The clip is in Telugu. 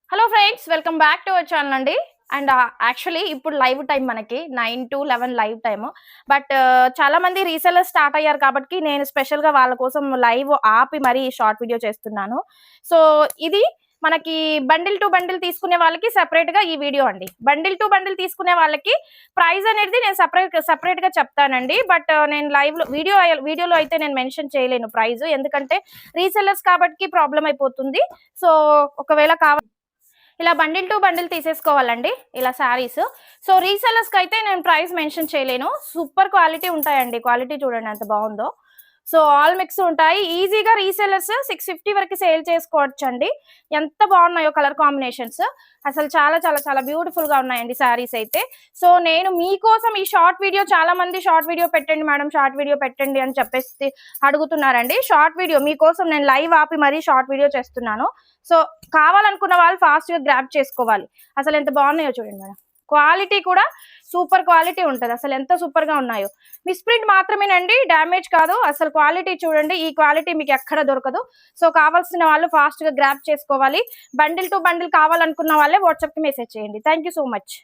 Hello friends, welcome back to our channel అండి. అండ్ యాక్చువల్లీ ఇప్పుడు లైవ్ టైం మనకి 9 to 11 లైవ్ టైము. బట్ చాలా మంది రీసెల్లర్స్ స్టార్ట్ అయ్యారు కాబట్టి నేను స్పెషల్‌గా వాళ్ళ కోసం లైవ్ ఆపి మరీ షార్ట్ వీడియో చేస్తున్నాను. సో, ఇది మనకి బండిల్ టు బండిల్ తీసుకునే వాళ్ళకి సెపరేట్‌గా ఈ వీడియో అండి. బండిల్ టు బండిల్ తీసుకునే వాళ్ళకి ప్రైస్ అనేది నేను సెపరేట్‌గా చెప్తానండి. బట్ నేను లైవ్‌లో వీడియోలో అయితే నేను మెన్షన్ చేయలేను ప్రైస్. ఎందుకంటే రీసెల్లర్స్ కాబట్టి ప్రాబ్లమ్ అయిపోతుంది. సో, ఒకవేళ ఇలా బండిల్ టు బండిల్ తీసేసుకోవాలండి ఇలా శారీస్. సో రీసెల్లర్స్‌కి అయితే నేను ప్రైస్ మెన్షన్ చేయలేను. సూపర్ క్వాలిటీ ఉంటాయండి. క్వాలిటీ చూడండి ఎంత బాగుందో. సో ఆల్ మిక్స్ ఉంటాయి. ఈజీగా రీసెల్లర్స్ 650 వరకు సేల్ చేసుకోవచ్చండి. ఎంత బాగున్నాయో కలర్ కాంబినేషన్స్. అసలు చాలా చాలా చాలా బ్యూటిఫుల్‌గా ఉన్నాయండి శారీస్ అయితే. సో నేను మీకోసం ఈ షార్ట్ వీడియో, చాలా మంది షార్ట్ వీడియో పెట్టండి మేడం, షార్ట్ వీడియో పెట్టండి అని చెప్పేసి అడుగుతున్నారండి. షార్ట్ వీడియో మీకోసం నేను లైవ్ ఆపి మరీ షార్ట్ వీడియో చేస్తున్నాను. సో కావాలనుకున్న వాళ్ళు ఫాస్ట్‌గా గ్రాబ్ చేసుకోవాలి. అసలు ఎంత బాగున్నాయో చూడండి మేడం. క్వాలిటీ కూడా సూపర్ క్వాలిటీ ఉంటది. అసలు ఎంత సూపర్‌గా ఉన్నాయో. మిస్‌ప్రింట్ మాత్రమేనండి, డ్యామేజ్ కాదు. అసలు క్వాలిటీ చూడండి. ఈ క్వాలిటీ మీకు ఎక్కడ దొరకదు. సో కావాల్సిన వాళ్ళు ఫాస్ట్‌గా గ్రాబ్ చేసుకోవాలి. బండిల్ టు బండిల్ కావాలనుకున్న వాళ్ళే వాట్సాప్‌కి మెసేజ్ చేయండి. Thank you so much.